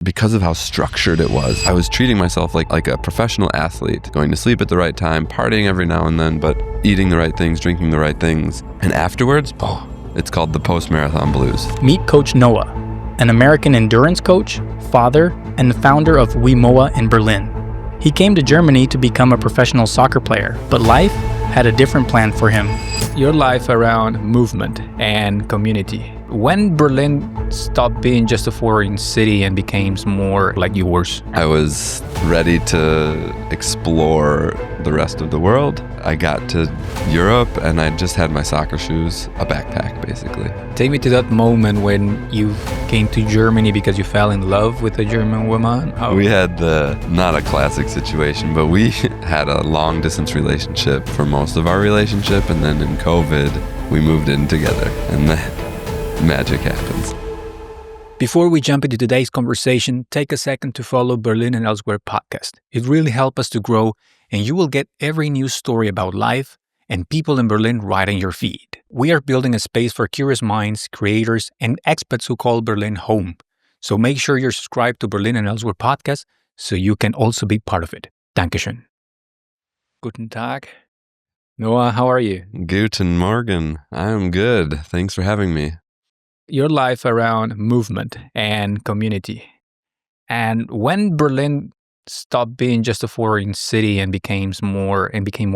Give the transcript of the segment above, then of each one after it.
because of how structured it was. I was treating myself like a professional athlete, going to sleep at the right time, partying every now and then, but eating the right things, drinking the right things. And afterwards, it's called the post-marathon blues. Meet Coach Noah, an American endurance coach, father, and the founder of WeMoa in Berlin. He came to Germany to become a professional soccer player, but life had a different plan for him. Your life around movement and community. When Berlin stopped being just a foreign city and became more like yours? I was ready to explore the rest of the world. I got to Europe and I just had my soccer shoes, a backpack basically. Take me to that moment when you came to Germany because you fell in love with a German woman. We had not a classic situation, but we had a long distance relationship for most of our relationship, and then in COVID, we moved in together, and then magic happens. Before we jump into today's conversation, take a second to follow Berlin and Elsewhere podcast. It really helps us to grow, and you will get every news story about life and people in Berlin right in your feed. We are building a space for curious minds, creators, and expats who call Berlin home. So make sure you're subscribed to Berlin and Elsewhere podcast so you can also be part of it. Dankeschön. Guten Tag. Noah, how are you? Guten Morgen. I'm good. Thanks for having me. Your life around movement and community. And when Berlin stopped being just a foreign city and became more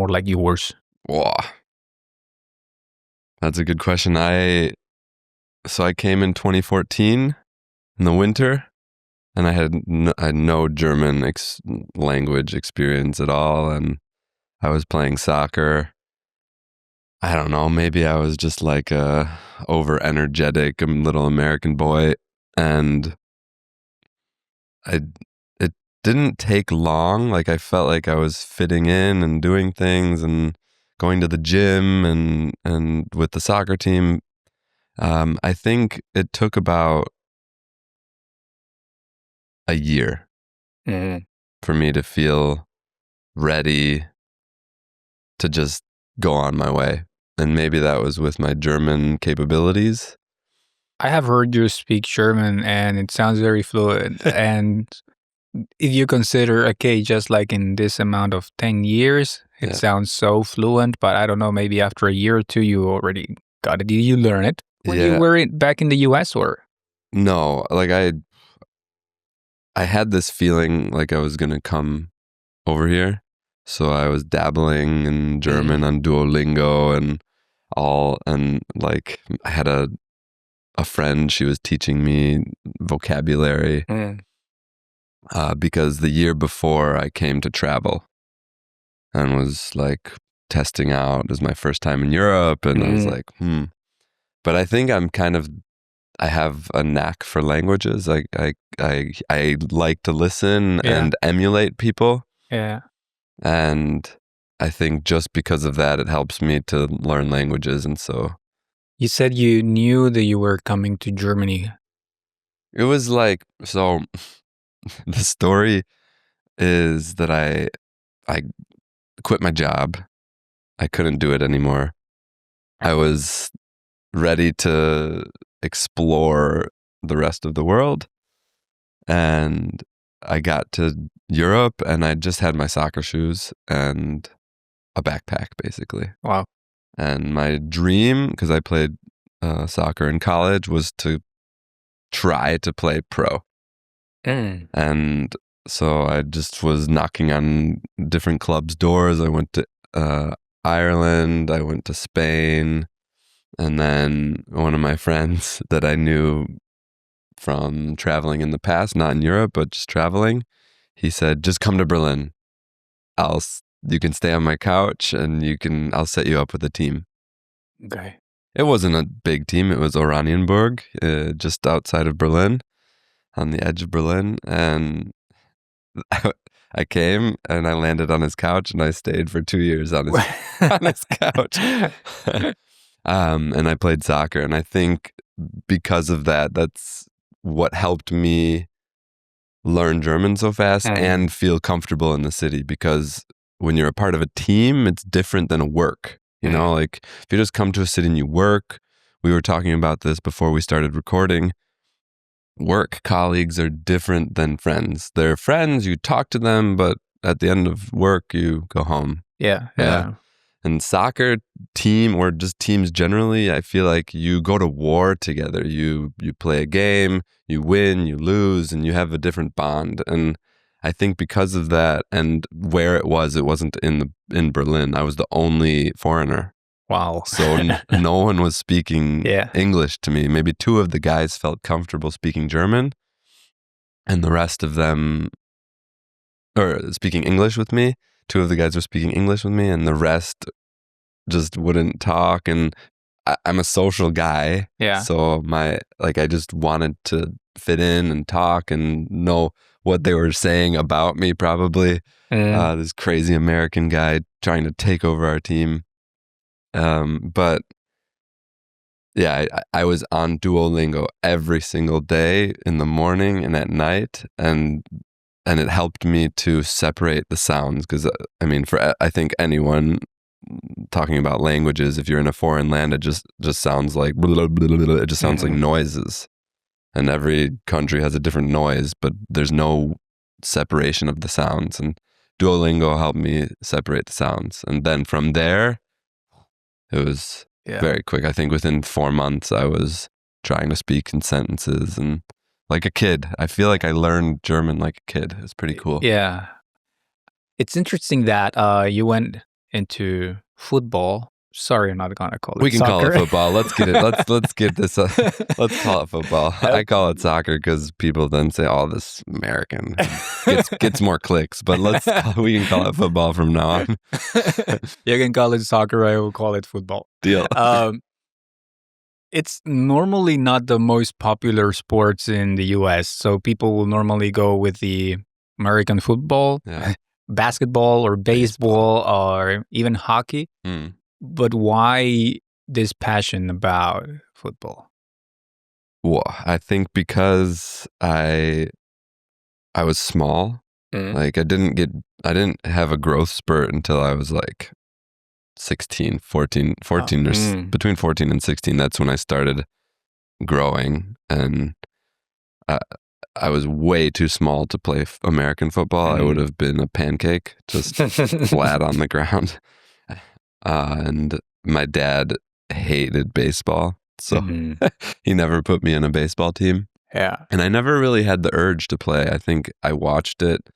like yours? Wow. That's a good question. I came in 2014 in the winter, and I had no German language experience at all, and I was playing soccer. I don't know, maybe I was just like a over-energetic little American boy, and it didn't take long. Like, I felt like I was fitting in and doing things and going to the gym and with the soccer team. I think it took about a year for me to feel ready to just go on my way. And maybe that was with my German capabilities. I have heard you speak German and it sounds very fluent. And if you consider, okay, just like in this amount of 10 years, it sounds so fluent, but I don't know, maybe after a year or two, you already got it. Did you learn it when you were back in the US or? No, like I had this feeling like I was going to come over here. So I was dabbling in German on Duolingo and like I had a friend, she was teaching me vocabulary because the year before I came to travel and was like testing out. It was my first time in Europe, and I was like, But I think I have a knack for languages. I like to listen and emulate people. Yeah. And I think just because of that, it helps me to learn languages. And so you said you knew that you were coming to Germany. It was like, so the story is that I quit my job. I couldn't do it anymore. I was ready to explore the rest of the world. And I got to Europe and I just had my soccer shoes and a backpack, basically. Wow. And my dream, because I played soccer in college, was to try to play pro. And so I just was knocking on different clubs' doors. I went to Ireland, I went to Spain, and then one of my friends that I knew from traveling in the past, not in Europe, but just traveling, he said, just come to Berlin. You can stay on my couch and I'll set you up with a team. Okay. It wasn't a big team. It was Oranienburg, just outside of Berlin, on the edge of Berlin. And I came and I landed on his couch and I stayed for 2 years on his couch. And I played soccer. And I think because of that, that's what helped me learn German so fast and feel comfortable in the city. Because when you're a part of a team, it's different than a work. You know, like if you just come to a city and you work, we were talking about this before we started recording. work colleagues are different than friends. They're friends, you talk to them, but at the end of work, you go home. Yeah. And soccer team, or just teams generally, I feel like you go to war together. You play a game, you win, you lose, and you have a different bond. And I think because of that, and where it wasn't in Berlin. I was the only foreigner. Wow. So no one was speaking Yeah. English to me. Maybe two of the guys felt comfortable speaking German, and the rest of them, or speaking English with me. Two of the guys were speaking English with me, and the rest just wouldn't talk. And I'm a social guy. Yeah. So I just wanted to fit in and talk and know what they were saying about me, probably. This crazy American guy trying to take over our team. But yeah, I was on Duolingo every single day in the morning and at night. And it helped me to separate the sounds. Because, I think anyone talking about languages, if you're in a foreign land, it just sounds like blah, blah, blah, blah. It just sounds like noises, and every country has a different noise, but there's no separation of the sounds. And Duolingo helped me separate the sounds, and then from there it was very quick. I think within 4 months I was trying to speak in sentences, and like a kid. I feel like I learned German like a kid. It's pretty cool. Yeah. It's interesting that you went into football. Sorry, I'm not gonna call it. We can soccer. call it football. Let's get it. Let's get this. Let's call it football. I call it soccer because people then say, "Oh, this American gets more clicks." But we can call it football from now on. You can call it soccer. I will call it football. Deal. It's normally not the most popular sports in the U.S., so people will normally go with the American football, basketball, or baseball, or even hockey. But why this passion about football? Well, I think because I was small. Like I didn't have a growth spurt until I was like 16, 14 or between 14 and 16. That's when I started growing, and I was way too small to play American football. I would have been a pancake, just flat on the ground. And my dad hated baseball, so he never put me in a baseball team. Yeah. And I never really had the urge to play. I think I watched it.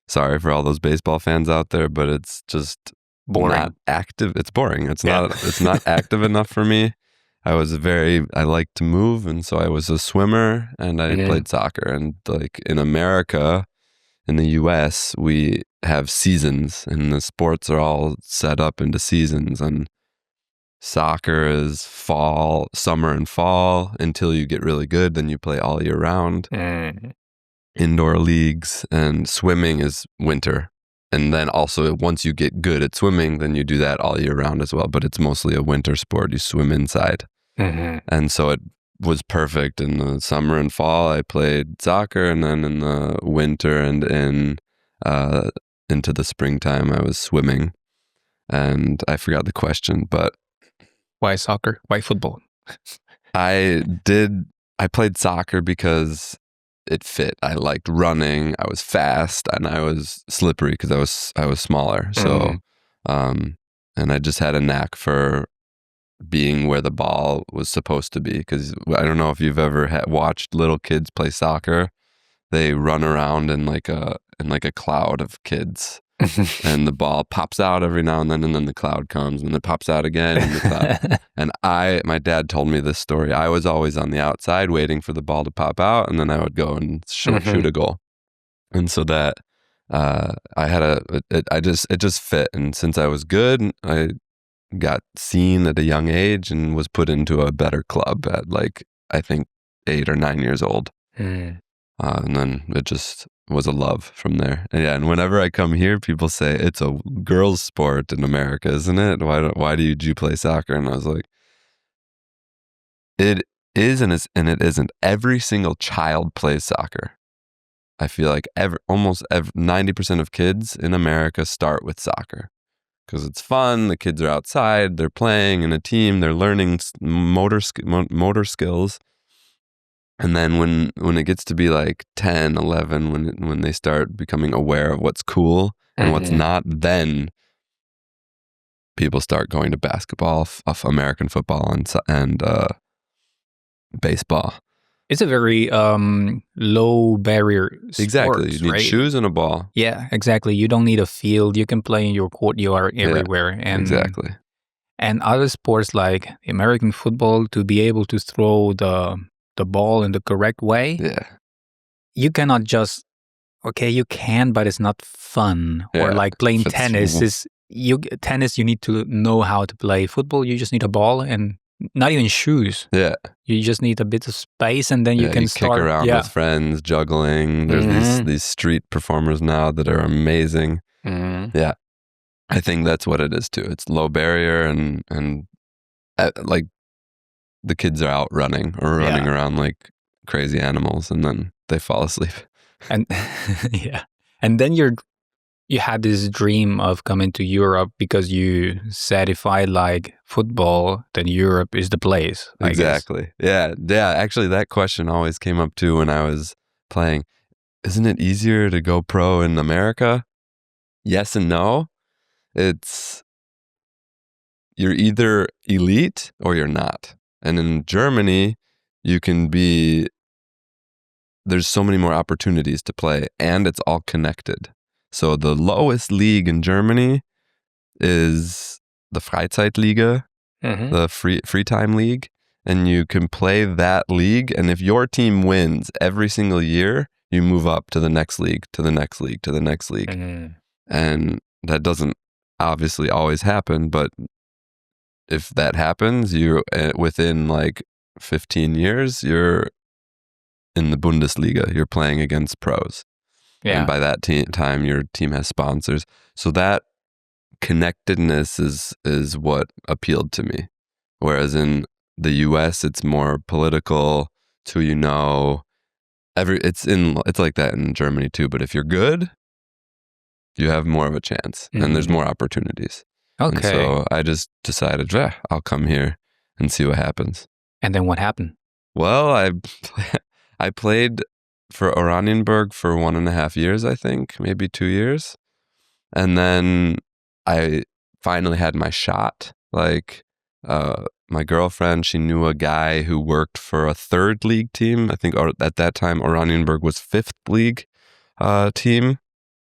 Sorry for all those baseball fans out there, but it's just boring. Not active. It's boring. It's not active enough for me. I like to move, and so I was a swimmer, and I played soccer. And like in America, in the US, we have seasons, and the sports are all set up into seasons. And soccer is summer and fall until you get really good. Then you play all year round. Indoor leagues, and swimming is winter. And then also, once you get good at swimming, then you do that all year round as well. But it's mostly a winter sport. You swim inside. And so it was perfect. In the summer and fall, I played soccer. And then in the winter and into the springtime, I was swimming. And I forgot the question, but... Why soccer? Why football? I played soccer because it fit. I liked running. I was fast, and I was slippery because I was smaller. So, and I just had a knack for being where the ball was supposed to be. Because I don't know if you've ever watched little kids play soccer. They run around in like a cloud of kids, and the ball pops out every now and then the cloud comes, and it pops out again. And the cloud. And my dad told me this story. I was always on the outside waiting for the ball to pop out, and then I would go and shoot a goal. And so that it just fit. And since I was good, I got seen at a young age and was put into a better club at like, I think 8 or 9 years old. And then it just was a love from there. And whenever I come here, people say it's a girls' sport in America, isn't it? Why did you play soccer? And I was like, it is and it isn't. Every single child plays soccer. I feel like almost 90% of kids in America start with soccer because it's fun. The kids are outside, they're playing in a team, they're learning motor skills. And then when it gets to be like 10, 11, when they start becoming aware of what's cool and what's not, then people start going to basketball, American football, and baseball. It's a very low barrier sport, Exactly. You need right? shoes and a ball. Yeah, exactly. You don't need a field. You can play in your courtyard everywhere. And Exactly. And other sports like American football, to be able to throw the ball in the correct way, you cannot just, okay, you can, but it's not fun. Or like playing tennis tennis, you need to know how to play. Football, you just need a ball and not even shoes. Yeah. You just need a bit of space, and then you can start. Kick around with friends, juggling. There's these street performers now that are amazing. Yeah. I think that's what it is too. It's low barrier and like the kids are out running or running around like crazy animals, and then they fall asleep. And and then you had this dream of coming to Europe because you said if I like football, then Europe is the place. Exactly. Yeah. Actually, that question always came up too when I was playing. Isn't it easier to go pro in America? Yes and no. You're either elite or you're not. And in Germany, there's so many more opportunities to play, and it's all connected. So the lowest league in Germany is the Freizeitliga, the free time league, and you can play that league. And if your team wins every single year, you move up to the next league, to the next league, to the next league. And that doesn't obviously always happen, but if that happens, you within like 15 years, you're in the Bundesliga. You're playing against pros. Yeah. And by that time, your team has sponsors. So that connectedness is what appealed to me. Whereas in the US, it's more political. It's who you know. It's like that in Germany too. But if you're good, you have more of a chance, and there's more opportunities. Okay. And so I just decided, I'll come here and see what happens. And then what happened? Well, I played for Oranienburg for 1.5 years, I think, maybe 2 years. And then I finally had my shot. Like, my girlfriend, she knew a guy who worked for a third league team. I think at that time, Oranienburg was fifth league team,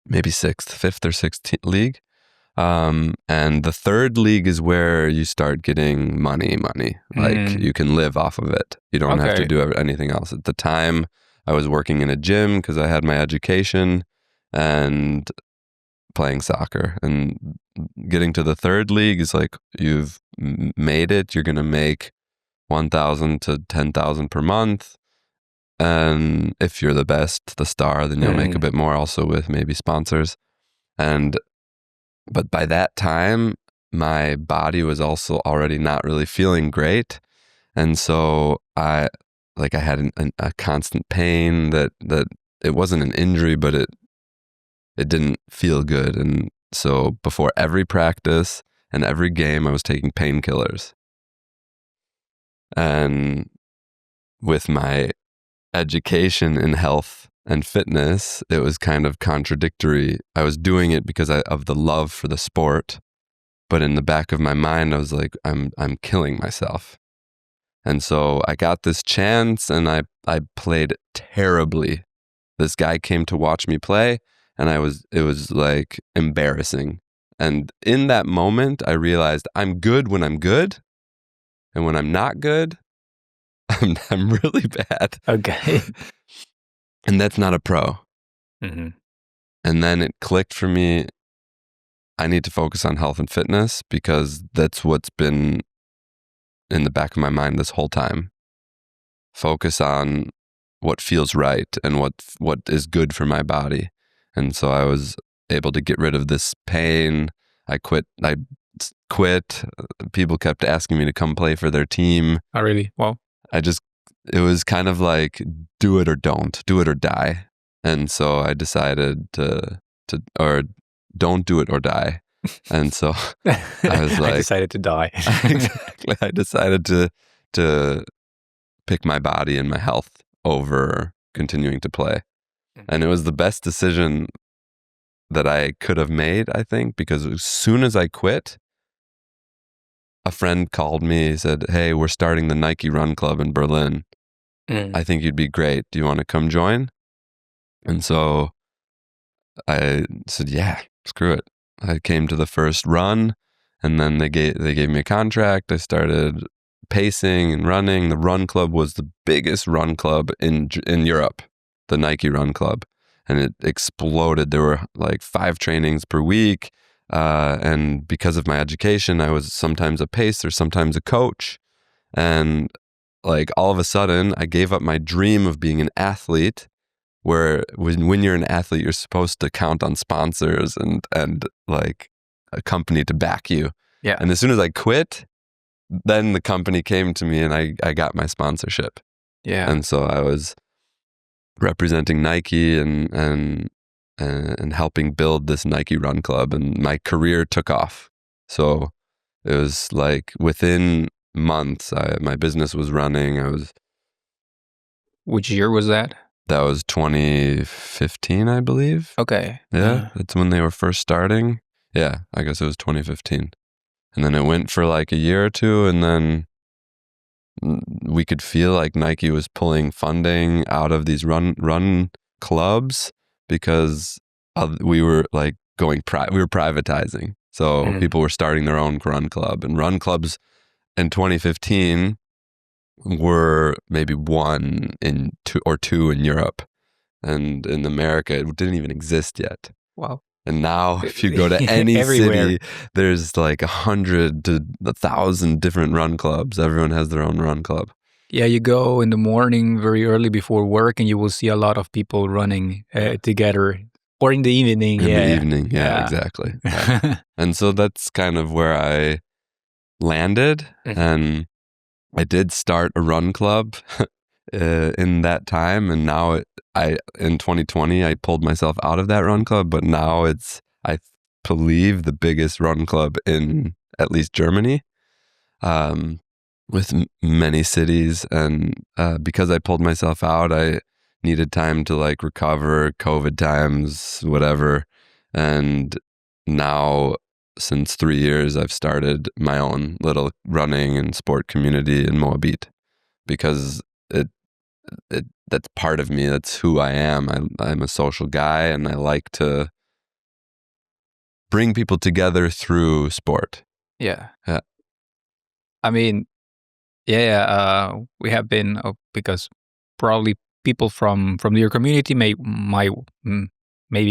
maybe fifth or sixth league. And the third league is where you start getting money. Like you can live off of it. You don't have to do anything else. At the time, I was working in a gym because I had my education and playing soccer. And getting to the third league is like, you've made it. You're going to make 1,000 to 10,000 per month. And if you're the best, the star, then you'll make a bit more also with maybe sponsors. But by that time, my body was also already not really feeling great. And so I had a constant pain that it wasn't an injury, but it didn't feel good. And so before every practice and every game, I was taking painkillers. And with my education in health and fitness, it was kind of contradictory. I was doing it because of the love for the sport, but in the back of my mind, I was like, I'm killing myself. And so I got this chance, and I played terribly. This guy came to watch me play, and it was like embarrassing. And in that moment, I realized I'm good when I'm good, and when I'm not good, I'm really bad. Okay. And that's not a pro. And then it clicked for me. I need to focus on health and fitness because that's what's been in the back of my mind this whole time. Focus on what feels right and what is good for my body. And so I was able to get rid of this pain. I quit. People kept asking me to come play for their team. Oh, really? Wow. It was kind of like, do it or don't, do it or die. And so I decided or don't do it or die. And so I was like, I decided to die. Exactly. I decided to pick my body and my health over continuing to play. And it was the best decision that I could have made, I think, because as soon as I quit, a friend called me, he said, "Hey, we're starting the Nike Run Club in Berlin. I think you'd be great. Do you want to come join?" And so I said, "Yeah, screw it." I came to the first run, and then they gave me a contract. I started pacing and running. The Run Club was the biggest run club in Europe, the Nike Run Club, and it exploded. There were like 5 trainings per week, and because of my education, I was sometimes a pacer, sometimes a coach, and like all of a sudden, I gave up my dream of being an athlete. Where when you're an athlete, you're supposed to count on sponsors and like a company to back you. Yeah. And as soon as I quit, then the company came to me and I got my sponsorship. Yeah. And so I was representing Nike and helping build this Nike Run Club, and my career took off. So it was like within months, my business was running. Which year was that? That was 2015, I believe. Okay. Yeah, that's when they were first starting. Yeah, I guess it was 2015. And then it went for like a year or two, and then we could feel like Nike was pulling funding out of these run clubs because we were like we were privatizing. So people were starting their own run club, and run clubs in 2015 were maybe 1 in 2 or 2 in Europe, and in America it didn't even exist yet. Wow. And now if you go to any city, there's like 100 to 1,000 different run clubs. Everyone has their own run club. Yeah, you go in the morning very early before work and you will see a lot of people running together, or in the evening. In the evening, yeah. Exactly. Yeah. And so that's kind of where I landed, and I did start a run club in that time, and now in 2020 I pulled myself out of that run club, but now it's, I believe, the biggest run club in at least Germany, with many cities. And because I pulled myself out, I needed time to like recover, COVID times, whatever. And now, since 3 years, I've started my own little running and sport community in Moabit, because that's part of me. That's who I am. I'm a social guy, and I like to bring people together through sport. Yeah. Yeah. I mean, we have been, because probably people from your community maybe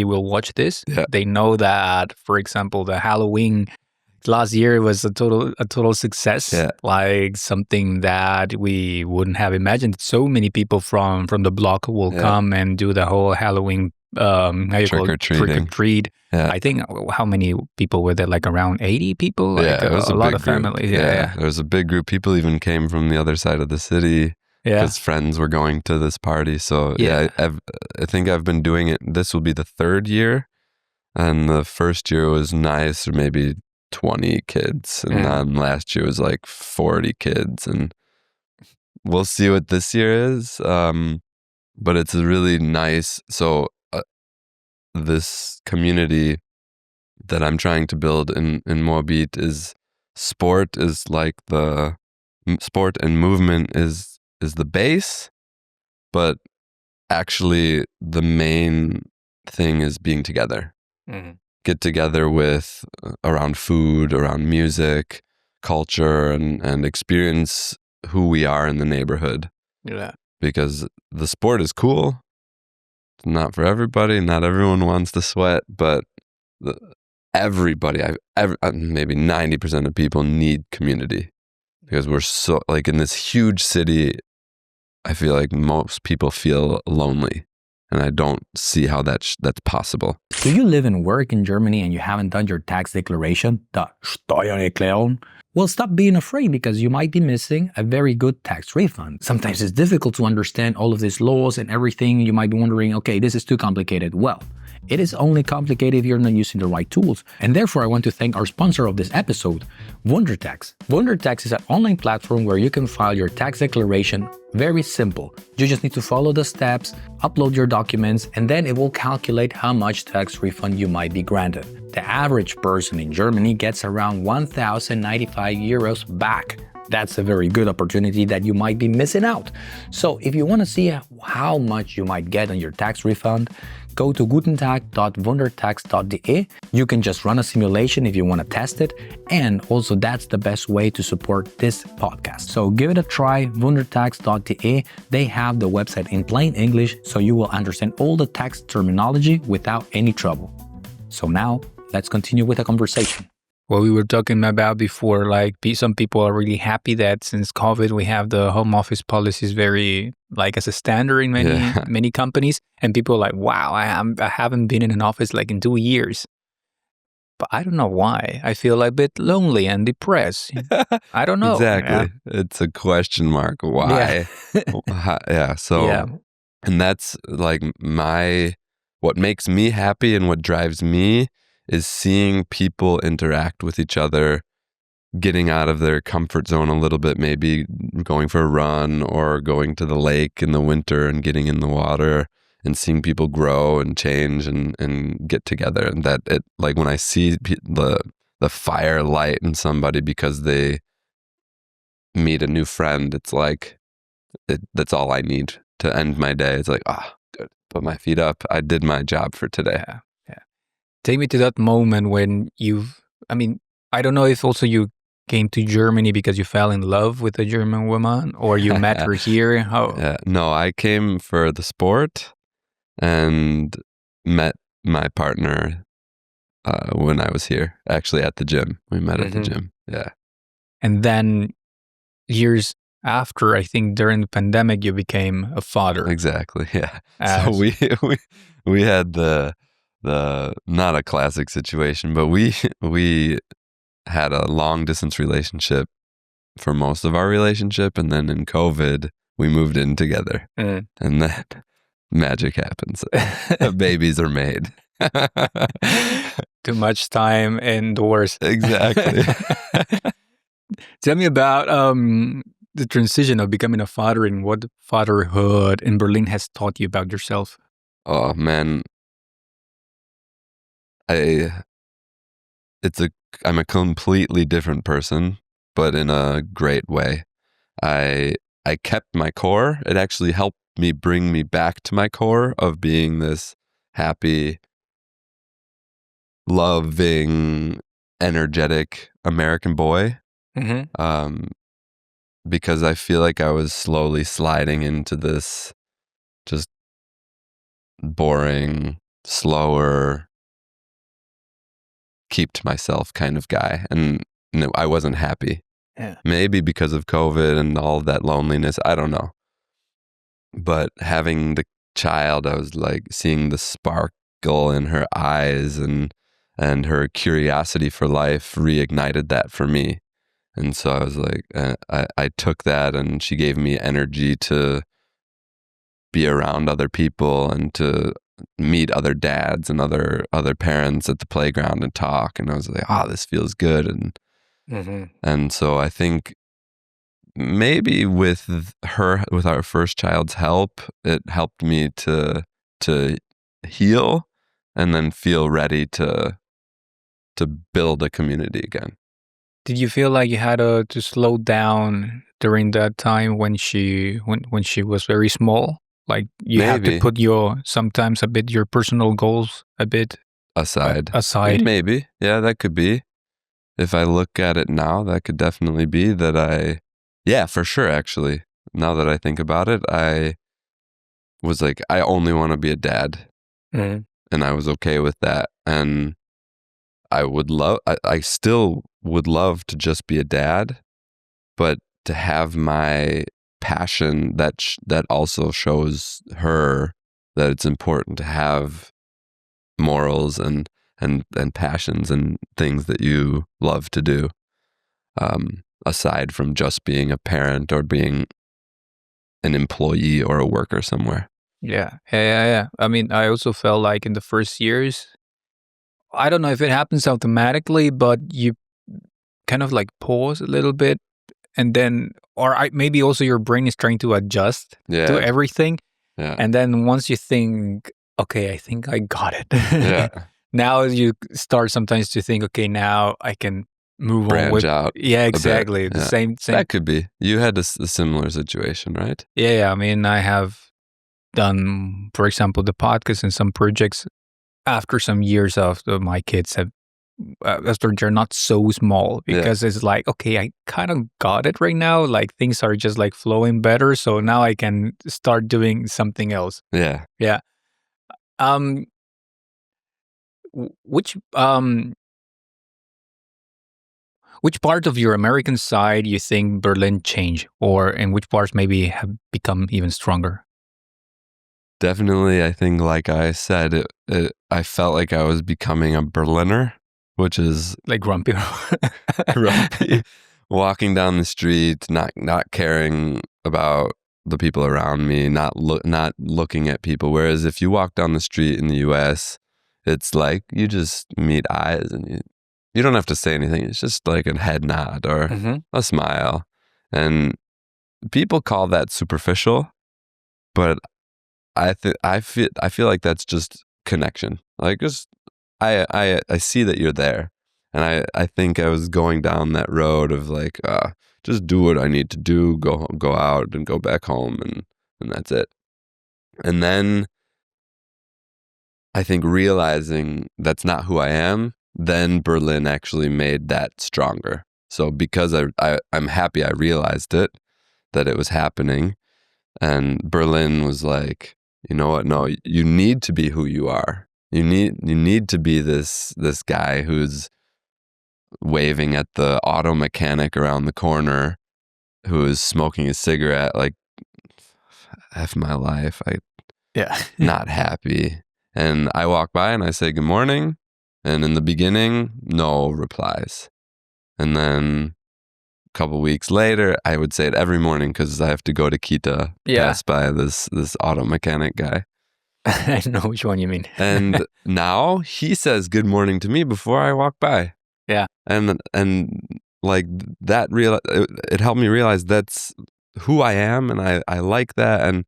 will watch this. Yeah. They know that, for example, the Halloween last year was a total success. Yeah. Like something that we wouldn't have imagined. So many people from the block will come and do the whole Halloween trick or treat. Yeah. I think, how many people were there? Like around 80 people. Like it was a lot of group. families. Yeah. There was a big group. People even came from the other side of the city. Yeah. Because friends were going to this party. So I think I've been doing it. This will be the 3rd year. And the first year was nice, or maybe 20 kids. And then last year was like 40 kids. And we'll see what this year is. But it's a really nice, so this community that I'm trying to build in Moabit is sport and movement is the base, but actually the main thing is being together. Get together with around food, around music, culture, and experience who we are in the neighborhood. Yeah. Because the sport is cool. It's not for everybody. Not everyone wants to sweat, but everybody, maybe 90% of people need community, because we're so, like, in this huge city, I feel like most people feel lonely, and I don't see how that's possible. Do you live and work in Germany and you haven't done your tax declaration, the Steuererklärung? Well, stop being afraid, because you might be missing a very good tax refund. Sometimes it's difficult to understand all of these laws and everything. You might be wondering, okay, this is too complicated. Well, It is only complicated if you're not using the right tools. And therefore, I want to thank our sponsor of this episode, WonderTax. WonderTax is an online platform where you can file your tax declaration. Very simple. You just need to follow the steps, upload your documents, and then it will calculate how much tax refund you might be granted. The average person in Germany gets around 1,095 euros back. That's a very good opportunity that you might be missing out. So if you want to see how much you might get on your tax refund, go to gutentag.wundertax.de. You can just run a simulation if you want to test it. And also that's the best way to support this podcast. So give it a try, wundertax.de. They have the website in plain English, so you will understand all the tax terminology without any trouble. So now let's continue with the conversation. What we were talking about before, like some people are really happy that since COVID, we have the home office policies very like as a standard in many companies. And people are like, wow, I haven't been in an office like in 2 years. But I don't know why. I feel a bit lonely and depressed. I don't know. Exactly. Yeah. It's a question mark. Why? Yeah. So, and that's like what makes me happy and what drives me is seeing people interact with each other, getting out of their comfort zone a little bit, maybe going for a run or going to the lake in the winter and getting in the water and seeing people grow and change and get together. And that it, like when I see the fire light in somebody because they meet a new friend, it's like, that's all I need to end my day. It's like, good, put my feet up. I did my job for today. Yeah. Take me to that moment when I don't know if also you came to Germany because you fell in love with a German woman or you met her here. How? Yeah. No, I came for the sport and met my partner when I was here, actually at the gym. We met at the gym. Yeah. And then years after, I think during the pandemic, you became a father. Exactly. Yeah. So we had the not a classic situation, but we had a long distance relationship for most of our relationship, and then in COVID we moved in together, and then magic happens. Babies are made. Too much time indoors. Exactly. Tell me about the transition of becoming a father and what fatherhood in Berlin has taught you about yourself. Oh man. I'm a completely different person, but in a great way. I kept my core. It actually helped me bring me back to my core of being this happy, loving, energetic American boy. Because I feel like I was slowly sliding into this just boring, slower, keep to myself kind of guy. And I wasn't happy. Yeah. Maybe because of COVID and all of that loneliness. I don't know. But having the child, I was like seeing the sparkle in her eyes and her curiosity for life reignited that for me. And so I was like, I took that, and she gave me energy to be around other people and to meet other dads and other parents at the playground and talk. And I was like, this feels good. And so I think maybe with our first child's help, it helped me to heal and then feel ready to build a community again. Did you feel like you had to slow down during that time when she was very small? Like you have to put your personal goals a bit aside. Maybe. Yeah, that could be. If I look at it now, that could definitely be that yeah, for sure, actually. Now that I think about it, I was like, I only want to be a dad. And I was okay with that. And I still would love to just be a dad, but to have my passion that also shows her that it's important to have morals and passions and things that you love to do, aside from just being a parent or being an employee or a worker somewhere. Yeah. I mean, I also felt like in the first years, I don't know if it happens automatically, but you kind of like pause a little bit, and then, maybe also your brain is trying to adjust to Yeah. everything. Yeah. And then once you think, okay, I think I got it. Yeah. Now you start sometimes to think, okay, now I can move on Branch with. out Yeah, a bit. exactly. The Yeah. same. That could be. You had a similar situation, right? Yeah. I mean, I have done, for example, the podcast and some projects after some years of my kids have, after they're not so small, because it's like, okay, I kind of got it right now. Like things are just like flowing better. So now I can start doing something else. Yeah. Yeah. Um, which part of your American side you think Berlin changed, or in which parts maybe have become even stronger? Definitely, I think, like I said, I felt like I was becoming a Berliner, which is Like grumpy. grumpy, walking down the street, not caring about the people around me, not looking at people. Whereas if you walk down the street in the U.S., it's like you just meet eyes and you don't have to say anything. It's just like a head nod or a smile, and people call that superficial, but I feel like that's just connection. Like just I see that you're there, and I think I was going down that road of like just do what I need to do, go out and go back home, and that's it. And then I think realizing that's not who I am, then Berlin actually made that stronger. So because I'm happy I realized it, that it was happening. And Berlin was like, you know what? No, you need to be who you are. You need to be this guy who's waving at the auto mechanic around the corner, who is smoking a cigarette. Like, F my life. Yeah. Not happy. And I walk by and I say good morning. And in the beginning, no replies. And then couple weeks later, I would say it every morning because I have to go to Kita, pass by this auto mechanic guy. I know which one you mean. And now he says good morning to me before I walk by. Yeah. And like that it helped me realize that's who I am, and I like that. And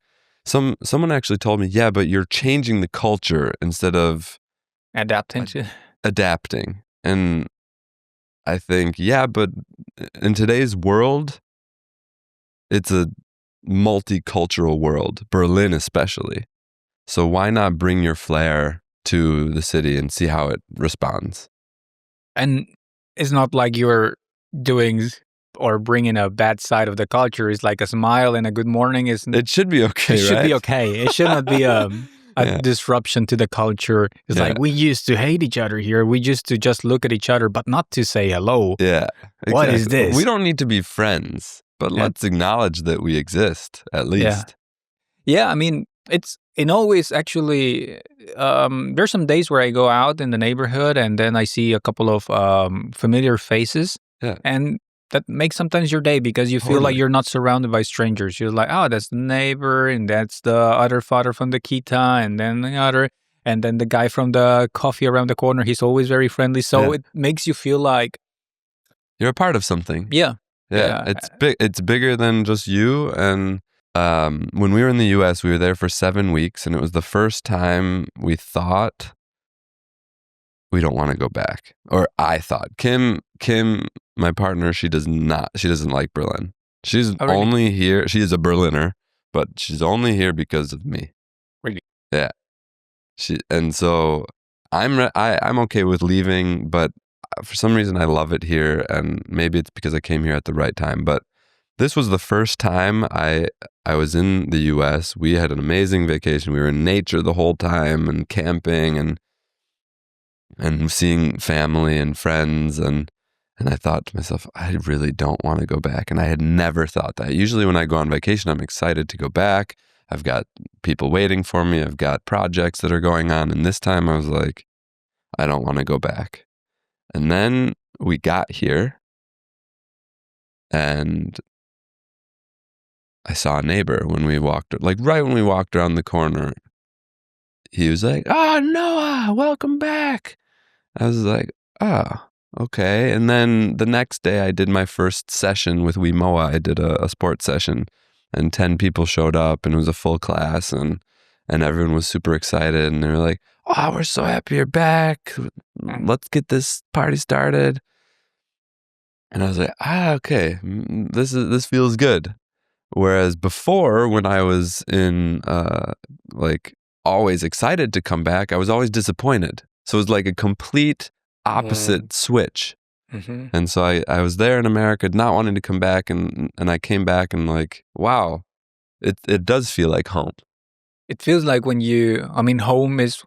someone actually told me, yeah, but you're changing the culture instead of adapting. And I think, yeah, but in today's world, it's a multicultural world, Berlin especially. So why not bring your flair to the city and see how it responds? And it's not like you're doing or bringing a bad side of the culture. It's like a smile and a good morning. It should be okay, It should be okay. It should not be a disruption to the culture. It's like, we used to hate each other here. We used to just look at each other, but not to say hello. Yeah. Exactly. What is this? We don't need to be friends, but let's acknowledge that we exist, at least. Yeah, I mean, it's in always actually, there's some days where I go out in the neighborhood and then I see a couple of familiar faces. Yeah. And that makes sometimes your day because you feel like you're not surrounded by strangers. You're like, oh, that's the neighbor, and that's the other father from the Kita, and then the other, and then the guy from the coffee around the corner. He's always very friendly. So it makes you feel like you're a part of something. Yeah. It's big. It's bigger than just you. And when we were in the U.S., we were there for 7 weeks, and it was the first time we thought we don't want to go back. Or I thought. Kim, my partner, she doesn't like Berlin. She's only here. She is a Berliner, but she's only here because of me. Really? Yeah. And so I'm okay with leaving, but for some reason I love it here, and maybe it's because I came here at the right time. But this was the first time I was in the U.S. We had an amazing vacation. We were in nature the whole time and camping and seeing family and friends, and I thought to myself, I really don't want to go back. And I had never thought that. Usually when I go on vacation, I'm excited to go back. I've got people waiting for me. I've got projects that are going on. And this time I was like, I don't want to go back. And then we got here, and I saw a neighbor when we walked, like right when we walked around the corner. He was like, "Oh, Noah, welcome back." I was like, "Oh, okay." And then the next day I did my first session with Wemoa. I did a sports session, and 10 people showed up, and it was a full class, and everyone was super excited, and they were like, "Oh, we're so happy you're back. Let's get this party started." And I was like, okay, this feels good. Whereas before, when I was in like always excited to come back, I was always disappointed. So it was like a complete opposite switch. Mm-hmm. And so I was there in America not wanting to come back, and I came back and like, wow, it does feel like home. It feels like when home is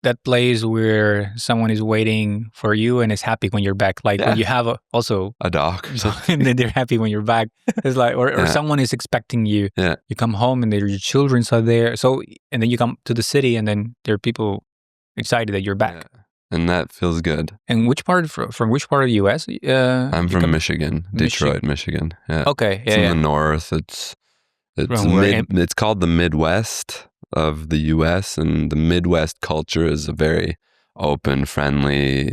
that place where someone is waiting for you and is happy when you're back. Like when you have also a dog or something. and then they're happy when you're back. It's like, or someone is expecting you. Yeah. You come home and your children are there. So, and then you come to the city and then there are people excited that you're back. Yeah. And that feels good. And which part, from which part of the U.S.? I'm from Michigan, Detroit, Michigan. Yeah. Okay. It's in the north. It's called the Midwest of the U.S., and the Midwest culture is a very open, friendly,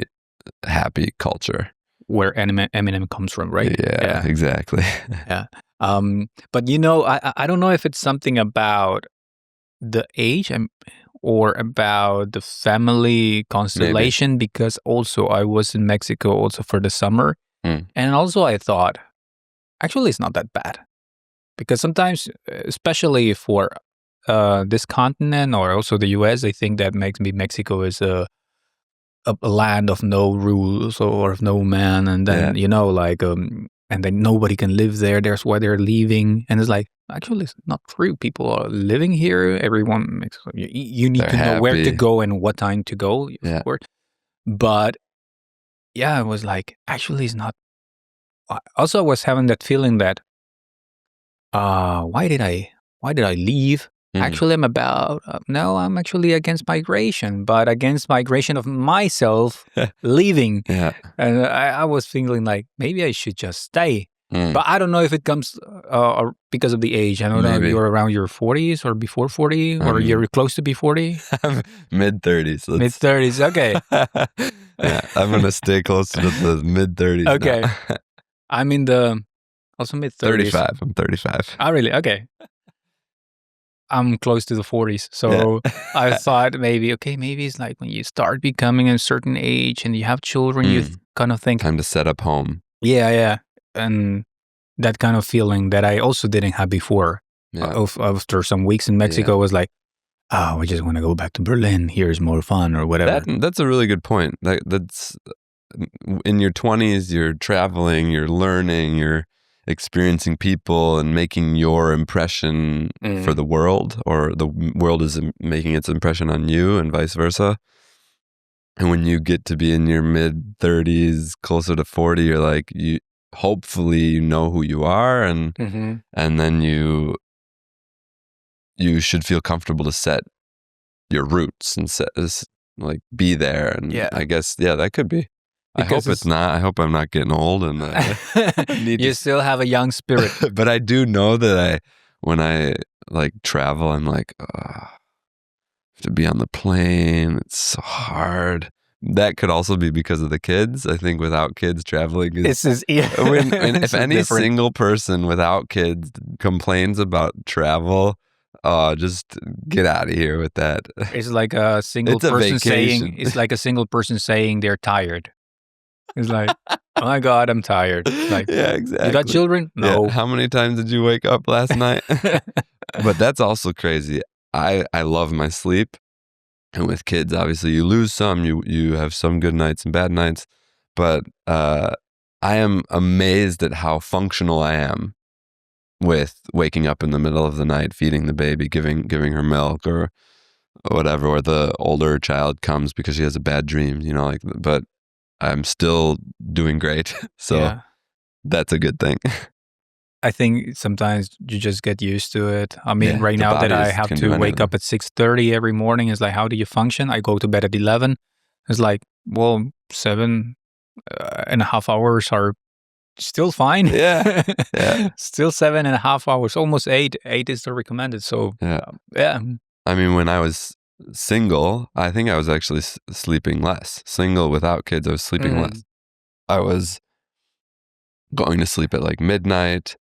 happy culture. Where Eminem comes from, right? Yeah. Exactly. Yeah. But I don't know if it's something about the age or about the family constellation. Maybe. Because also I was in Mexico also for the summer, and also I thought, actually, it's not that bad, because sometimes, especially for this continent or also the U.S., I think that Mexico is a land of no rules or of no man, and then and then nobody can live there. That's why they're leaving, and it's like, actually, it's not true. People are living here. Everyone makes you need to know where to go and what time to go, of course. But yeah, it was like, actually, it's not. Also, I was having that feeling that why did I leave? Actually, I'm actually against migration, but against migration of myself leaving. Yeah. And I was feeling like maybe I should just stay. But I don't know if it comes because of the age. I don't know if you're around your 40s or before 40, or you're close to be 40. Mid-30s. Mid-30s, okay. Yeah, I'm going to stay close to the mid-30s. Okay. Now. I'm in the also mid-30s. 35. I'm 35. Oh, really? Okay. I'm close to the 40s. So I thought maybe it's like when you start becoming a certain age and you have children, you kind of think, time to set up home. Yeah. And that kind of feeling that I also didn't have before. After some weeks in Mexico, was like, oh, I just want to go back to Berlin. Here's more fun or whatever. That's a really good point. That's in your 20s, you're traveling, you're learning, you're experiencing people and making your impression for the world, or the world is making its impression on you, and vice versa. And when you get to be in your mid-30s, closer to 40, you're like, hopefully you know who you are, and then you should feel comfortable to set your roots and be there. And I guess that could be. Because I hope it's not. I hope I'm not getting old and you still have a young spirit. But I do know that when I like travel, I'm like, to be on the plane, it's so hard. That could also be because of the kids. I think without kids, traveling if any single person without kids complains about travel, just get out of here with that. It's like a single person saying. It's like a single person saying they're tired. It's like, oh my God, I'm tired. Like, yeah, exactly. You got children? No. Yeah. How many times did you wake up last night? But that's also crazy. I love my sleep. And with kids, obviously, you lose some. You have some good nights and bad nights. But I am amazed at how functional I am with waking up in the middle of the night, feeding the baby, giving her milk or whatever, or the older child comes because she has a bad dream, but I'm still doing great. So that's a good thing. I think sometimes you just get used to it. I mean, right now that I have to wake up at 6:30 every morning, it's like, how do you function? I go to bed at 11. It's like, well, 7.5 hours are still fine. Yeah. Still 7.5 hours, almost 8. 8 is the recommended. So yeah. I mean, when I was single, I think I was actually sleeping less. Single without kids, I was sleeping less. I was going to sleep at like midnight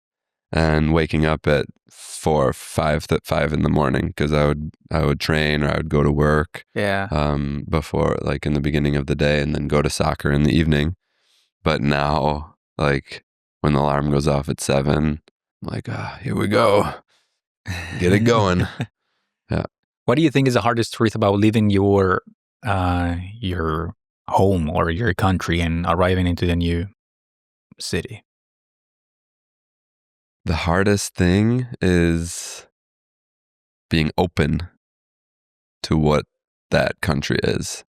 and waking up at 4 or 5 in the morning because I would train or I would go to work before, like in the beginning of the day, and then go to soccer in the evening. But now, like when the alarm goes off at 7, I'm like, here we go, get it going. Yeah. What do you think is the hardest truth about leaving your home or your country and arriving into the new city? The hardest thing is being open to what that country is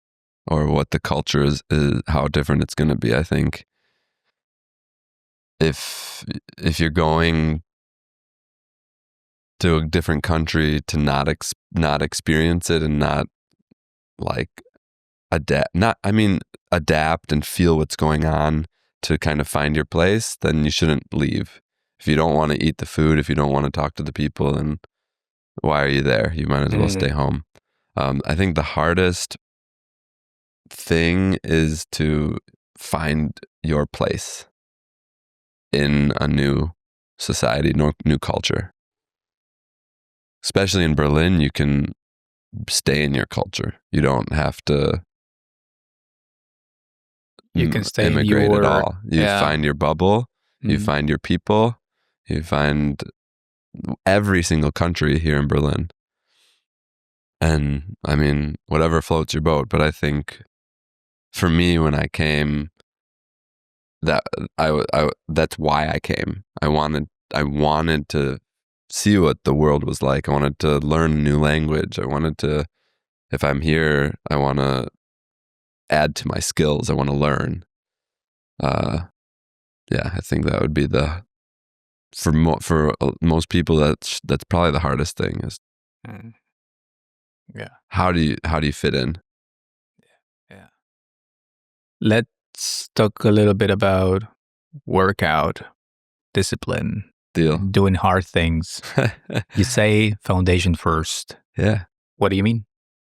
or what the culture is how different it's going to be. I think if you're going to a different country to not experience it and not like adapt and feel what's going on to kind of find your place, then you shouldn't leave. If you don't want to eat the food, if you don't want to talk to the people, then why are you there? You might as well stay home. I think the hardest thing is to find your place in a new society, new culture. Especially in Berlin, you can stay in your culture. You don't have to you can stay immigrate at all. You find your bubble, you find your people, you find every single country here in Berlin. And I mean, whatever floats your boat. But I think for me, when I came, that's why I came. I wanted to see what the world was like. I wanted to learn a new language. I wanted to, if I'm here, I want to add to my skills. I want to learn. I think that would be for most people, that's probably the hardest thing is how do you fit in? Yeah. Let's talk a little bit about workout, discipline, deal, doing hard things. You say foundation first. Yeah. What do you mean?